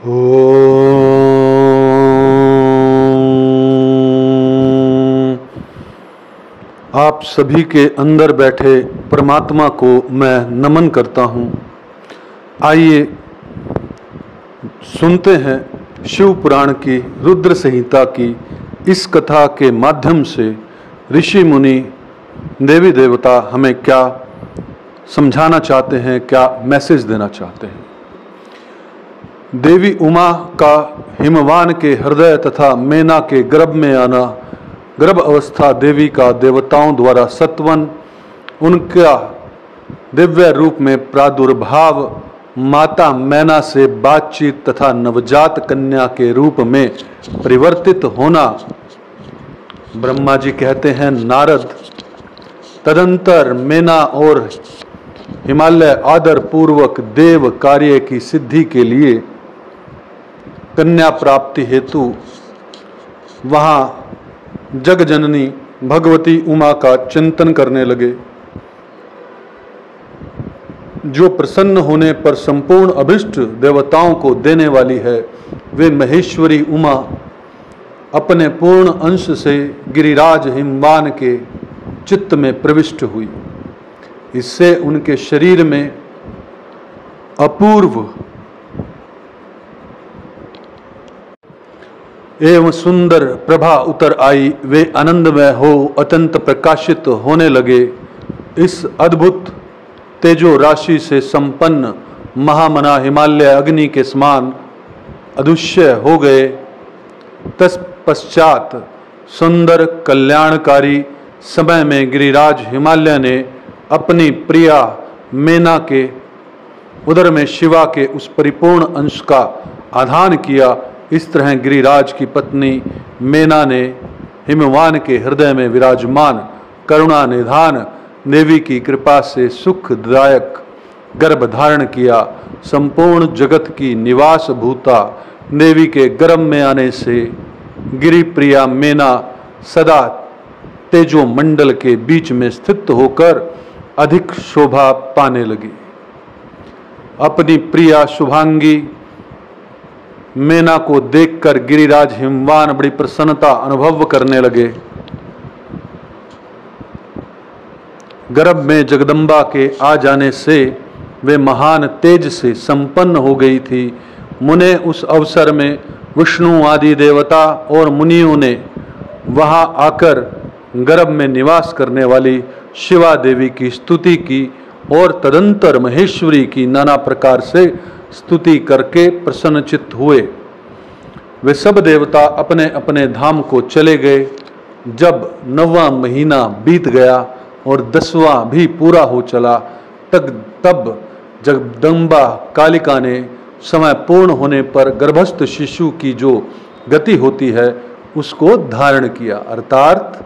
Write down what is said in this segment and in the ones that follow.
आप सभी के अंदर बैठे परमात्मा को मैं नमन करता हूँ। आइए सुनते हैं शिव पुराण की रुद्र संहिता की इस कथा के माध्यम से ऋषि मुनि देवी देवता हमें क्या समझाना चाहते हैं, क्या मैसेज देना चाहते हैं। देवी उमा का हिमवान के हृदय तथा मेना के गर्भ में आना, गर्भ अवस्था देवी का देवताओं द्वारा सत्वन, उनका दिव्य रूप में प्रादुर्भाव, माता मैना से बातचीत तथा नवजात कन्या के रूप में परिवर्तित होना। ब्रह्मा जी कहते हैं नारद, तदंतर मेना और हिमालय आदर पूर्वक देव कार्य की सिद्धि के लिए कन्या प्राप्ति हेतु वहाँ जग जननी भगवती उमा का चिंतन करने लगे, जो प्रसन्न होने पर संपूर्ण अभिष्ट देवताओं को देने वाली है। वे महेश्वरी उमा अपने पूर्ण अंश से गिरिराज हिमवान के चित्त में प्रविष्ट हुई। इससे उनके शरीर में अपूर्व एवं सुंदर प्रभा उतर आई। वे आनंदमय हो अत्यंत प्रकाशित होने लगे। इस अद्भुत तेजो राशि से संपन्न महामना हिमालय अग्नि के समान अदृश्य हो गए। तत्पश्चात सुंदर कल्याणकारी समय में गिरिराज हिमालय ने अपनी प्रिया मेना के उदर में शिवा के उस परिपूर्ण अंश का आधान किया। इस तरह गिरिराज की पत्नी मेना ने हिमवान के हृदय में विराजमान करुणा निधान देवी की कृपा से सुखदायक गर्भ धारण किया। संपूर्ण जगत की निवास भूता देवी के गर्भ में आने से गिरि प्रिया मेना सदा तेजो मंडल के बीच में स्थित होकर अधिक शोभा पाने लगी। अपनी प्रिया शुभांगी मेना को देखकर गिरिराज हिमवान बड़ी प्रसन्नता अनुभव करने लगे। गर्भ में जगदम्बा के आ जाने से वे महान तेज से संपन्न हो गई थी। मुने उस अवसर में विष्णु आदि देवता और मुनियों ने वहां आकर गर्भ में निवास करने वाली शिवा देवी की स्तुति की और तदंतर महेश्वरी की नाना प्रकार से स्तुति करके प्रसन्नचित्त हुए। वे सब देवता अपने अपने धाम को चले गए। जब 9वां महीना बीत गया और 10वां भी पूरा हो चला, तब जगदम्बा कालिका ने समय पूर्ण होने पर गर्भस्थ शिशु की जो गति होती है उसको धारण किया, अर्थात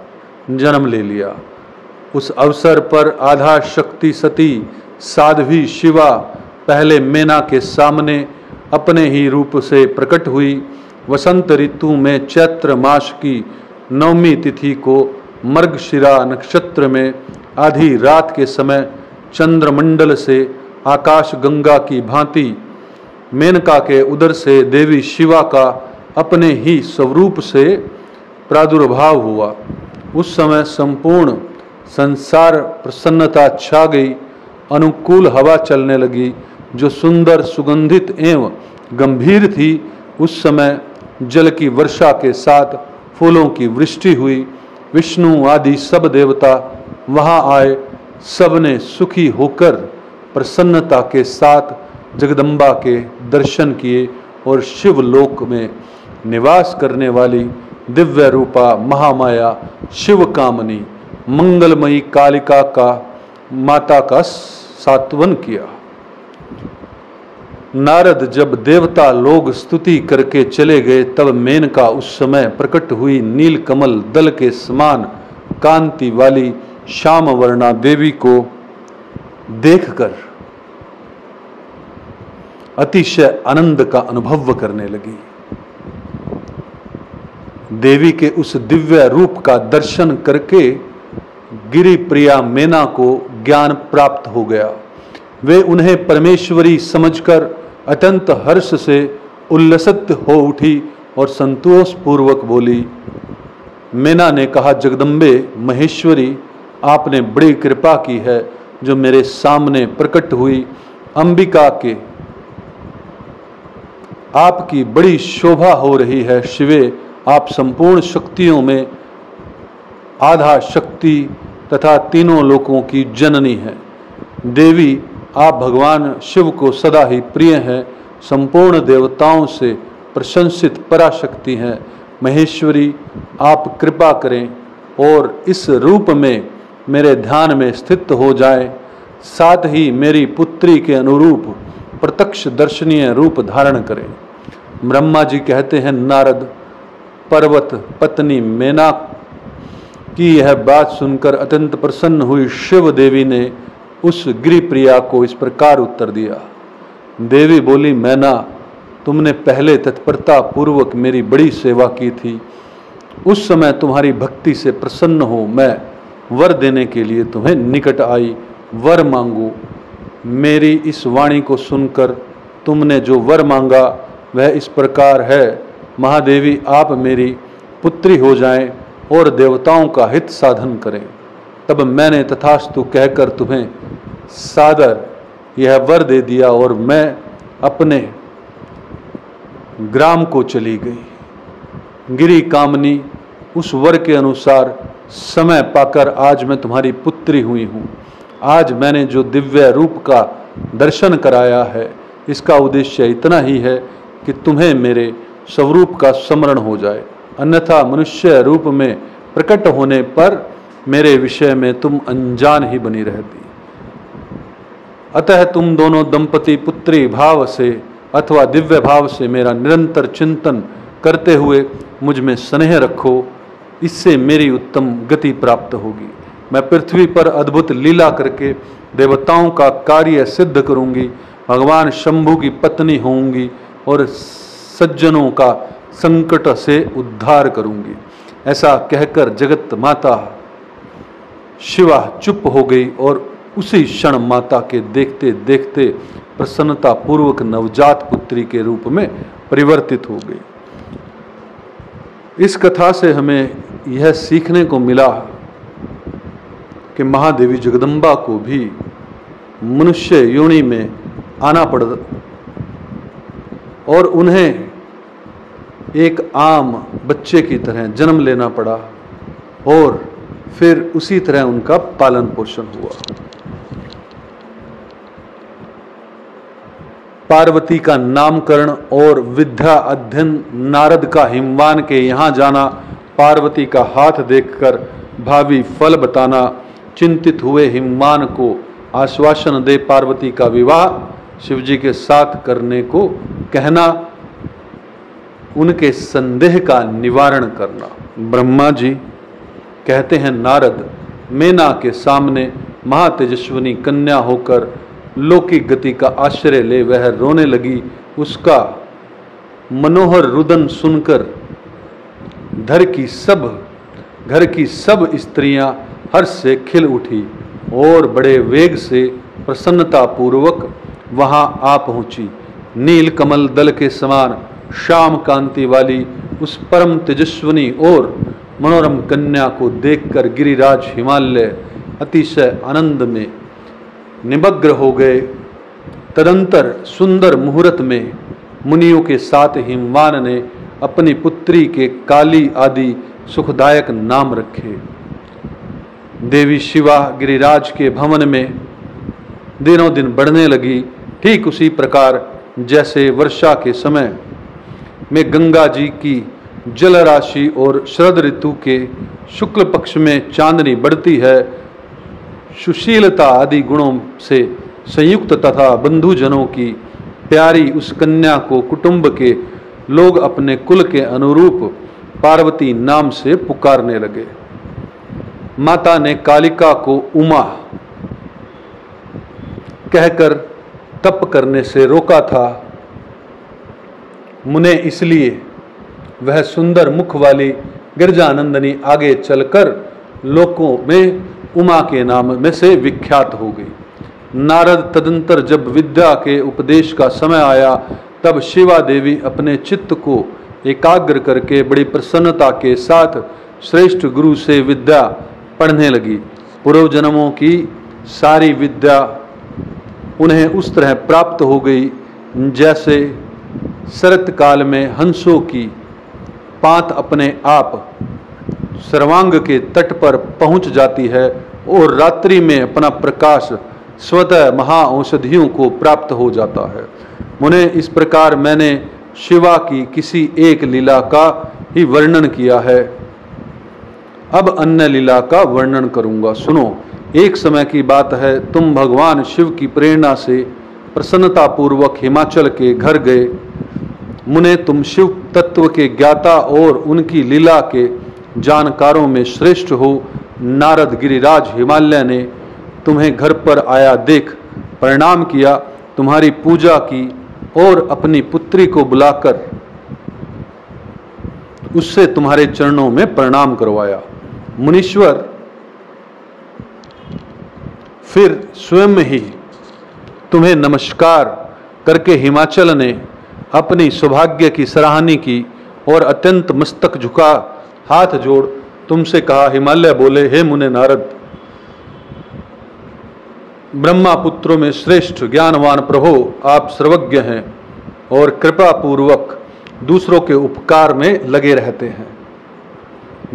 जन्म ले लिया। उस अवसर पर आधा शक्ति सती साध्वी शिवा पहले मेना के सामने अपने ही रूप से प्रकट हुई। वसंत ऋतु में चैत्र मास की 9वीं तिथि को मृगशिरा नक्षत्र में आधी रात के समय चंद्रमंडल से आकाश गंगा की भांति मेनका के उदर से देवी शिवा का अपने ही स्वरूप से प्रादुर्भाव हुआ। उस समय संपूर्ण संसार प्रसन्नता छा गई। अनुकूल हवा चलने लगी जो सुंदर सुगंधित एवं गंभीर थी। उस समय जल की वर्षा के साथ फूलों की वृष्टि हुई। विष्णु आदि सब देवता वहां आए। सबने सुखी होकर प्रसन्नता के साथ जगदम्बा के दर्शन किए और शिवलोक में निवास करने वाली दिव्य रूपा महामाया शिव कामनी मंगलमयी कालिका का माता का सात्वन किया। नारद जब देवता लोग स्तुति करके चले गए, तब मेनका उस समय प्रकट हुई नील कमल दल के समान कांति वाली श्याम वर्णा देवी को देखकर अतिशय आनंद का अनुभव करने लगी। देवी के उस दिव्य रूप का दर्शन करके गिरि प्रिया मेना को ज्ञान प्राप्त हो गया। वे उन्हें परमेश्वरी समझकर अत्यंत हर्ष से उल्लसित हो उठी और संतोष पूर्वक बोली। मैना ने कहा, जगदम्बे महेश्वरी, आपने बड़ी कृपा की है जो मेरे सामने प्रकट हुई। अंबिका के आपकी बड़ी शोभा हो रही है। शिवे, आप संपूर्ण शक्तियों में आधा शक्ति तथा तीनों लोकों की जननी है। देवी, आप भगवान शिव को सदा ही प्रिय हैं, संपूर्ण देवताओं से प्रशंसित पराशक्ति हैं। महेश्वरी, आप कृपा करें और इस रूप में मेरे ध्यान में स्थित हो जाएं, साथ ही मेरी पुत्री के अनुरूप प्रत्यक्ष दर्शनीय रूप धारण करें। ब्रह्मा जी कहते हैं, नारद, पर्वत पत्नी मैना की यह बात सुनकर अत्यंत प्रसन्न हुई शिव देवी ने उस गिरिप्रिया को इस प्रकार उत्तर दिया। देवी बोली, मैना, तुमने पहले तत्परता पूर्वक मेरी बड़ी सेवा की थी। उस समय तुम्हारी भक्ति से प्रसन्न हो मैं वर देने के लिए तुम्हें निकट आई। वर मांगो। मेरी इस वाणी को सुनकर तुमने जो वर मांगा वह इस प्रकार है, महादेवी, आप मेरी पुत्री हो जाएं और देवताओं का हित साधन करें। तब मैंने तथास्तु कहकर तुम्हें सादर यह वर दे दिया और मैं अपने ग्राम को चली गई। गिरी कामनी, उस वर के अनुसार समय पाकर आज मैं तुम्हारी पुत्री हुई हूँ। आज मैंने जो दिव्य रूप का दर्शन कराया है, इसका उद्देश्य इतना ही है कि तुम्हें मेरे स्वरूप का स्मरण हो जाए, अन्यथा मनुष्य रूप में प्रकट होने पर मेरे विषय में तुम अनजान ही बनी रहती। अतः तुम दोनों दंपति पुत्री भाव से अथवा दिव्य भाव से मेरा निरंतर चिंतन करते हुए मुझ में स्नेह रखो, इससे मेरी उत्तम गति प्राप्त होगी। मैं पृथ्वी पर अद्भुत लीला करके देवताओं का कार्य सिद्ध करूंगी, भगवान शंभु की पत्नी होंगी और सज्जनों का संकट से उद्धार करूंगी। ऐसा कहकर जगत माता शिवा चुप हो गई और उसी क्षण माता के देखते देखते प्रसन्नता पूर्वक नवजात पुत्री के रूप में परिवर्तित हो गई। इस कथा से हमें यह सीखने को मिला कि महादेवी जगदम्बा को भी मनुष्य योनि में आना पड़ा और उन्हें एक आम बच्चे की तरह जन्म लेना पड़ा और फिर उसी तरह उनका पालन पोषण हुआ। पार्वती का नामकरण और विद्या अध्ययन, नारद का हिमवान के यहाँ जाना, पार्वती का हाथ देखकर भावी फल बताना, चिंतित हुए हिमवान को आश्वासन दे पार्वती का विवाह शिवजी के साथ करने को कहना, उनके संदेह का निवारण करना। ब्रह्मा जी कहते हैं, नारद, मैना के सामने महातेजस्विनी कन्या होकर लौकिक गति का आश्रय ले वह रोने लगी। उसका मनोहर रुदन सुनकर घर की सब स्त्रियां हर्ष से खिल उठी और बड़े वेग से प्रसन्नता पूर्वक वहां आ पहुंची। नील कमल दल के समान श्याम कांति वाली उस परम तेजस्विनी और मनोरम कन्या को देखकर गिरिराज हिमालय अतिशय आनंद में निमग्न हो गए। तदंतर सुंदर मुहूर्त में मुनियों के साथ हिमवान ने अपनी पुत्री के काली आदि सुखदायक नाम रखे। देवी शिवा गिरिराज के भवन में दिनों दिन बढ़ने लगी। ठीक उसी प्रकार जैसे वर्षा के समय में गंगा जी की जल राशि और शरद ऋतु के शुक्ल पक्ष में चांदनी बढ़ती है, सुशीलता आदि गुणों से संयुक्त तथा बंधुजनों की प्यारी उस कन्या को कुटुंब के लोग अपने कुल के अनुरूप पार्वती नाम से पुकारने लगे। माता ने कालिका को उमा कहकर तप करने से रोका था। मुने इसलिए वह सुंदर मुख वाली गिरजानंदनी आगे चलकर लोकों में उमा के नाम में से विख्यात हो गई। नारद तदंतर जब विद्या के उपदेश का समय आया तब शिवा देवी अपने चित्त को एकाग्र करके बड़ी प्रसन्नता के साथ श्रेष्ठ गुरु से विद्या पढ़ने लगी। पूर्व जन्मों की सारी विद्या उन्हें उस तरह प्राप्त हो गई जैसे शरत काल में हंसों की पात अपने आप सर्वांग के तट पर पहुंच जाती है और रात्रि में अपना प्रकाश स्वतः महाऔषधियों को प्राप्त हो जाता है। मुने, इस प्रकार मैंने शिवा की किसी एक लीला का ही वर्णन किया है। अब अन्य लीला का वर्णन करूंगा, सुनो। एक समय की बात है, तुम भगवान शिव की प्रेरणा से प्रसन्नता पूर्वक हिमाचल के घर गए। मुने, तुम शिव तत्व के ज्ञाता और उनकी लीला के जानकारों में श्रेष्ठ हो। नारद गिरिराज हिमालय ने तुम्हें घर पर आया देख प्रणाम किया, तुम्हारी पूजा की और अपनी पुत्री को बुलाकर उससे तुम्हारे चरणों में प्रणाम करवाया। मुनीश्वर फिर स्वयं ही तुम्हें नमस्कार करके हिमाचल ने अपनी सौभाग्य की सराहनी की और अत्यंत मस्तक झुका हाथ जोड़ तुमसे कहा। हिमालय बोले, हे मुने नारद, ब्रह्मा पुत्रों में श्रेष्ठ ज्ञानवान प्रभो, आप सर्वज्ञ हैं और कृपा पूर्वक दूसरों के उपकार में लगे रहते हैं।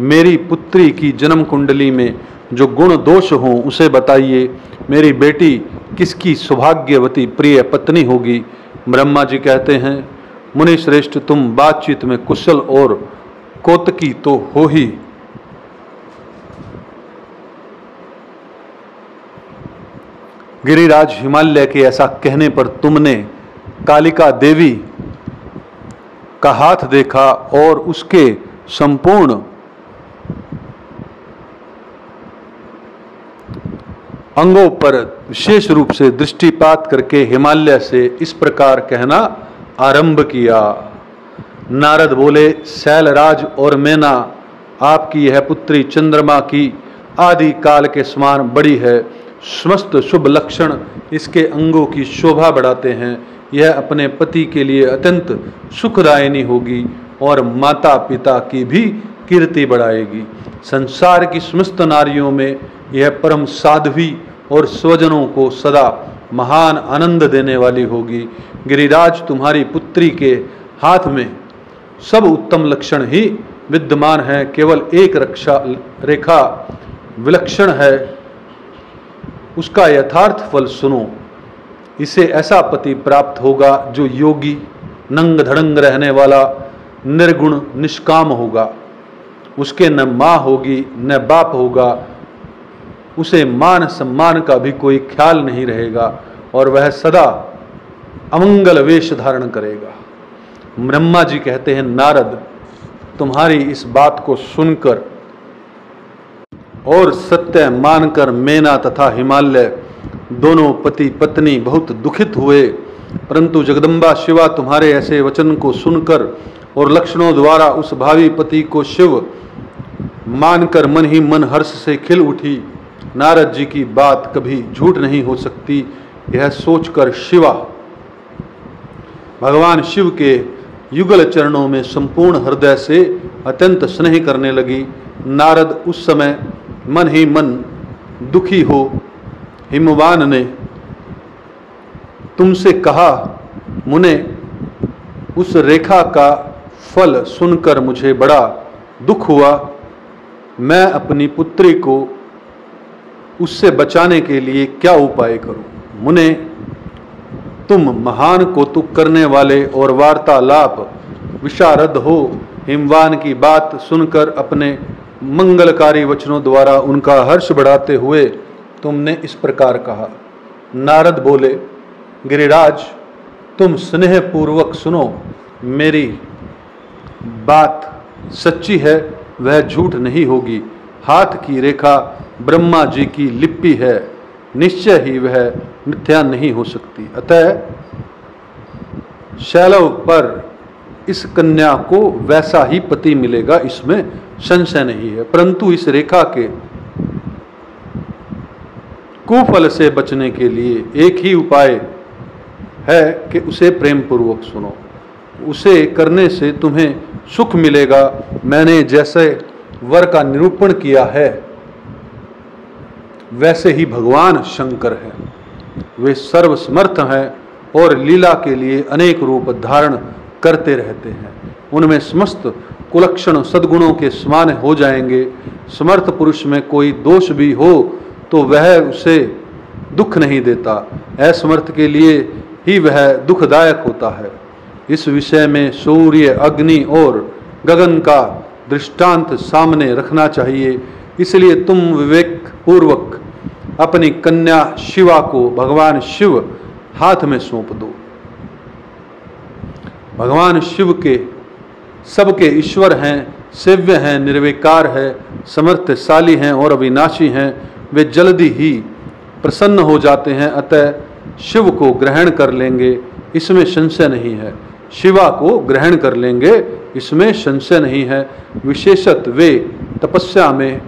मेरी पुत्री की जन्म कुंडली में जो गुण दोष हों उसे बताइए। मेरी बेटी किसकी सौभाग्यवती प्रिय पत्नी होगी? ब्रह्मा जी कहते हैं, मुनि श्रेष्ठ, तुम बातचीत में कुशल और कौतकी तो हो ही। गिरिराज हिमालय के ऐसा कहने पर तुमने कालिका देवी का हाथ देखा और उसके संपूर्ण अंगों पर विशेष रूप से दृष्टिपात करके हिमालय से इस प्रकार कहना आरंभ किया। नारद बोले, शैलराज और मैना, आपकी यह पुत्री चंद्रमा की आदि काल के समान बड़ी है। समस्त शुभ लक्षण इसके अंगों की शोभा बढ़ाते हैं। यह अपने पति के लिए अत्यंत सुखदायिनी होगी और माता पिता की भी कीर्ति बढ़ाएगी। संसार की समस्त नारियों में यह परम साध्वी और स्वजनों को सदा महान आनंद देने वाली होगी। गिरिराज, तुम्हारी पुत्री के हाथ में सब उत्तम लक्षण ही विद्यमान है, केवल एक रेखा विलक्षण है, उसका यथार्थ फल सुनो। इसे ऐसा पति प्राप्त होगा जो योगी, नंग धड़ंग रहने वाला, निर्गुण निष्काम होगा। उसके न माँ होगी न बाप होगा, उसे मान सम्मान का भी कोई ख्याल नहीं रहेगा और वह सदा अमंगल वेश धारण करेगा। ब्रह्मा जी कहते हैं, नारद, तुम्हारी इस बात को सुनकर और सत्य मानकर मैना तथा हिमालय दोनों पति पत्नी बहुत दुखित हुए। परंतु जगदम्बा शिवा तुम्हारे ऐसे वचन को सुनकर और लक्षणों द्वारा उस भावी पति को शिव मानकर मन ही मन हर्ष से खिल उठी। नारद जी की बात कभी झूठ नहीं हो सकती, यह सोचकर शिवा भगवान शिव के युगल चरणों में संपूर्ण हृदय से अत्यंत स्नेह करने लगी। नारद उस समय मन ही मन दुखी हो हिमवान ने तुमसे कहा, मुने, उस रेखा का फल सुनकर मुझे बड़ा दुख हुआ। मैं अपनी पुत्री को उससे बचाने के लिए क्या उपाय करूं? मुने, तुम महान कौतुक करने वाले और वार्तालाप विशारद हो। हिमवान की बात सुनकर अपने मंगलकारी वचनों द्वारा उनका हर्ष बढ़ाते हुए तुमने इस प्रकार कहा। नारद बोले, गिरिराज, तुम स्नेह पूर्वक सुनो। मेरी बात सच्ची है, वह झूठ नहीं होगी। हाथ की रेखा ब्रह्मा जी की लिपि है, निश्चय ही वह मिथ्या नहीं हो सकती। अतः शैलव पर इस कन्या को वैसा ही पति मिलेगा, इसमें संशय नहीं है। परंतु इस रेखा के कुफल से बचने के लिए एक ही उपाय है कि उसे प्रेम पूर्वक सुनो। उसे करने से तुम्हें सुख मिलेगा। मैंने जैसे वर का निरूपण किया है वैसे ही भगवान शंकर है। वे सर्वसमर्थ हैं और लीला के लिए अनेक रूप धारण करते रहते हैं। उनमें समस्त कुलक्षण सद्गुणों के समान हो जाएंगे। समर्थ पुरुष में कोई दोष भी हो तो वह उसे दुख नहीं देता। असमर्थ के लिए ही वह दुखदायक होता है। इस विषय में सूर्य, अग्नि और गगन का दृष्टांत सामने रखना चाहिए। इसलिए तुम विवेक पूर्वक अपनी कन्या शिवा को भगवान शिव हाथ में सौंप दो। भगवान शिव के सबके ईश्वर हैं, सेव्य हैं, निर्विकार है, समर्थशाली हैं और अविनाशी हैं। वे जल्दी ही प्रसन्न हो जाते हैं, अतः शिव को ग्रहण कर लेंगे, इसमें संशय नहीं है। शिवा को ग्रहण कर लेंगे, इसमें संशय नहीं है। विशेषत वे तपस्या में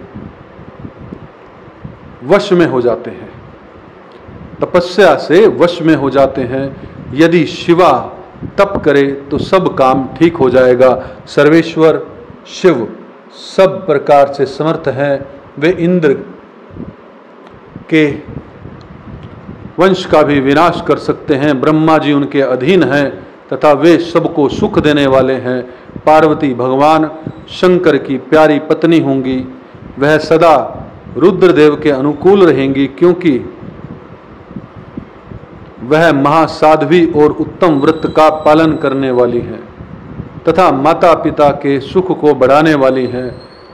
वश में हो जाते हैं, तपस्या से वश में हो जाते हैं। यदि शिवा तप करे तो सब काम ठीक हो जाएगा। सर्वेश्वर शिव सब प्रकार से समर्थ हैं। वे इंद्र के वंश का भी विनाश कर सकते हैं। ब्रह्मा जी उनके अधीन हैं तथा वे सबको सुख देने वाले हैं। पार्वती भगवान शंकर की प्यारी पत्नी होंगी। वह सदा रुद्रदेव के अनुकूल रहेंगी क्योंकि वह महासाध्वी और उत्तम व्रत का पालन करने वाली हैं तथा माता पिता के सुख को बढ़ाने वाली हैं।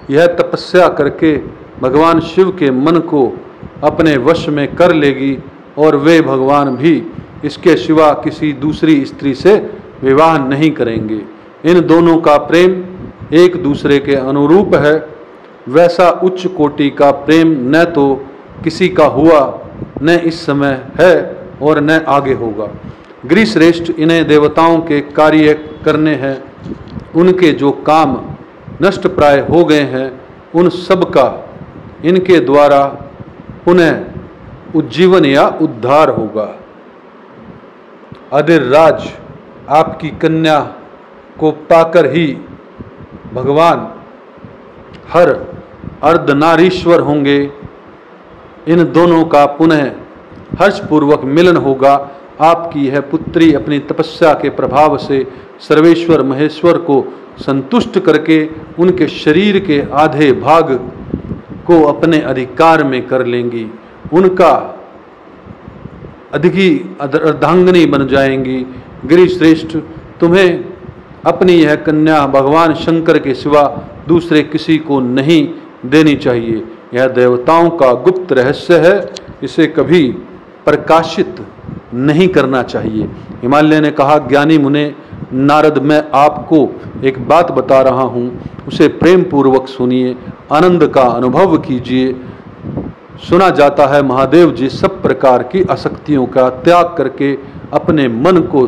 यह तपस्या करके भगवान शिव के मन को अपने वश में कर लेगी और वे भगवान भी इसके सिवा किसी दूसरी स्त्री से विवाह नहीं करेंगे। इन दोनों का प्रेम एक दूसरे के अनुरूप है। वैसा उच्च कोटि का प्रेम न तो किसी का हुआ, न इस समय है और न आगे होगा। गिरिश्रेष्ठ इन्हें देवताओं के कार्य करने हैं। उनके जो काम नष्ट प्राय हो गए हैं उन सब का इनके द्वारा पुनः उज्जीवन या उद्धार होगा। अधिराज आपकी कन्या को पाकर ही भगवान हर अर्धनारीश्वर होंगे। इन दोनों का पुनः हर्षपूर्वक मिलन होगा। आपकी यह पुत्री अपनी तपस्या के प्रभाव से सर्वेश्वर महेश्वर को संतुष्ट करके उनके शरीर के आधे भाग को अपने अधिकार में कर लेंगी। उनका अधिकी अर्धांगिनी बन जाएंगी। गिरिश्रेष्ठ तुम्हें अपनी यह कन्या भगवान शंकर के सिवा दूसरे किसी को नहीं देनी चाहिए। यह देवताओं का गुप्त रहस्य है, इसे कभी प्रकाशित नहीं करना चाहिए। हिमालय ने कहा, ज्ञानी मुने नारद, मैं आपको एक बात बता रहा हूँ, उसे प्रेम पूर्वक सुनिए, आनंद का अनुभव कीजिए। सुना जाता है महादेव जी सब प्रकार की आसक्तियों का त्याग करके अपने मन को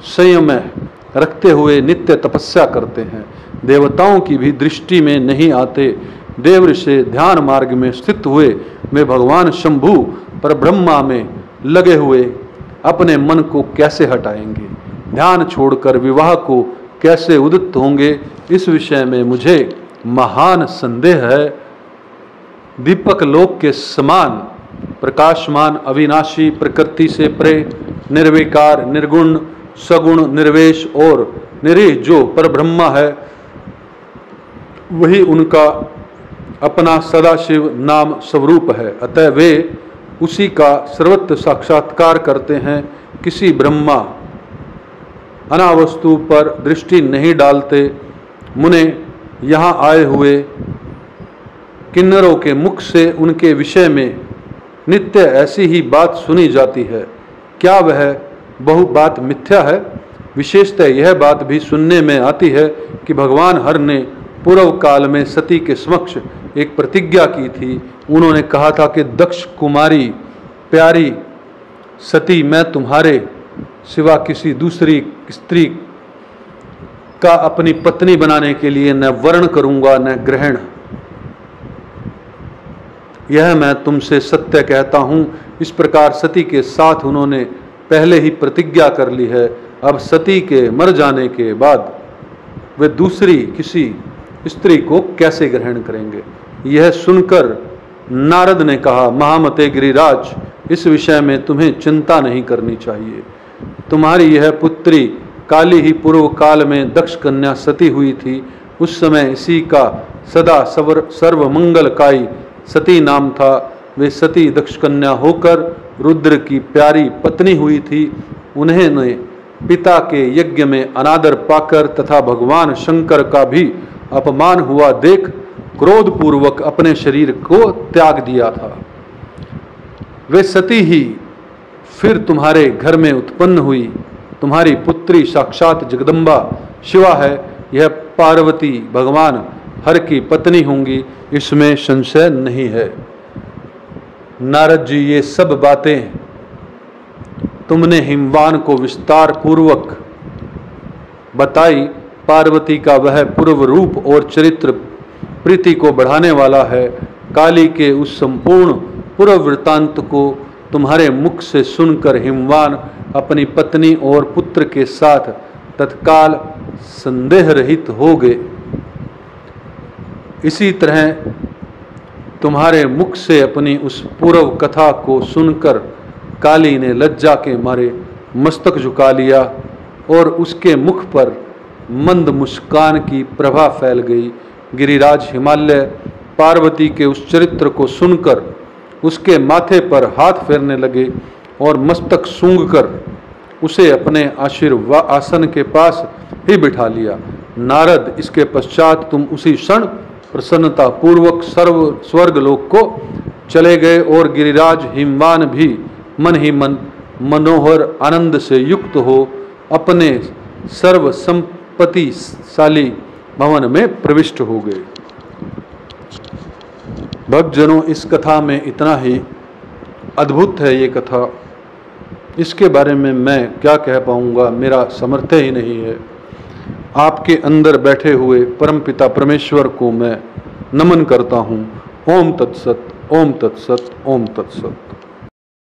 संयम में रखते हुए नित्य तपस्या करते हैं। देवताओं की भी दृष्टि में नहीं आते। देव से ध्यान मार्ग में स्थित हुए वे भगवान शंभु पर ब्रह्मा में लगे हुए अपने मन को कैसे हटाएंगे? ध्यान छोड़कर विवाह को कैसे उदित होंगे? इस विषय में मुझे महान संदेह है। दीपक लोक के समान प्रकाशमान, अविनाशी, प्रकृति से परे, निर्विकार, निर्गुण, सगुण, निर्वेश और निरीह जो परब्रह्मा है, वही उनका अपना सदाशिव नाम स्वरूप है। अतः वे उसी का सर्वत्र साक्षात्कार करते हैं। किसी ब्रह्मा अनावस्तु पर दृष्टि नहीं डालते। मुने यहाँ आए हुए किन्नरों के मुख से उनके विषय में नित्य ऐसी ही बात सुनी जाती है। क्या वह बहु बात मिथ्या है? विशेषतः यह बात भी सुनने में आती है कि भगवान हर ने पूर्व काल में सती के समक्ष एक प्रतिज्ञा की थी। उन्होंने कहा था कि दक्ष कुमारी प्यारी सती, मैं तुम्हारे सिवा किसी दूसरी स्त्री का अपनी पत्नी बनाने के लिए न वर्ण करूंगा न ग्रहण। यह मैं तुमसे सत्य कहता हूँ। इस प्रकार सती के साथ उन्होंने पहले ही प्रतिज्ञा कर ली है, अब सती के मर जाने के बाद वे दूसरी किसी स्त्री को कैसे ग्रहण करेंगे। यह सुनकर नारद ने कहा, महामते गिरिराज, इस विषय में तुम्हें चिंता नहीं करनी चाहिए। तुम्हारी यह पुत्री काली ही पूर्व काल में दक्ष कन्या सती हुई थी। उस समय इसी का सदा सर्वमंगलकाई सती नाम था। वे सती दक्ष कन्या होकर रुद्र की प्यारी पत्नी हुई थी। उन्हें पिता के यज्ञ में अनादर पाकर तथा भगवान शंकर का भी अपमान हुआ देख क्रोधपूर्वक अपने शरीर को त्याग दिया था। वे सती ही फिर तुम्हारे घर में उत्पन्न हुई। तुम्हारी पुत्री साक्षात जगदम्बा शिवा है। यह पार्वती भगवान हर की पत्नी होंगी, इसमें संशय नहीं है। नारद जी, ये सब बातें तुमने हिमवान को विस्तार पूर्वक बताई। पार्वती का वह पूर्व रूप और चरित्र प्रीति को बढ़ाने वाला है। काली के उस संपूर्ण पूर्व वृत्तांत को तुम्हारे मुख से सुनकर हिमवान अपनी पत्नी और पुत्र के साथ तत्काल संदेह रहित हो गए। इसी तरह तुम्हारे मुख से अपनी उस पूर्व कथा को सुनकर काली ने लज्जा के मारे मस्तक झुका लिया और उसके मुख पर मंद मुस्कान की प्रभा फैल गई। गिरिराज हिमालय पार्वती के उस चरित्र को सुनकर उसके माथे पर हाथ फेरने लगे और मस्तक सूंघकर उसे अपने आसन के पास ही बिठा लिया। नारद, इसके पश्चात तुम उसी क्षण प्रसन्नता पूर्वक स्वर्ग लोक को चले गए और गिरिराज हिमवान भी मन ही मन मनोहर आनंद से युक्त हो अपने सर्व संपत्तिशाली भवन में प्रविष्ट हो गए। भक्तजनों, इस कथा में इतना ही अद्भुत है ये कथा। इसके बारे में मैं क्या कह पाऊंगा, मेरा सामर्थ्य ही नहीं है। आपके अंदर बैठे हुए परमपिता परमेश्वर को मैं नमन करता हूँ। ओम तत्सत, ओम तत्सत, ओम तत्सत।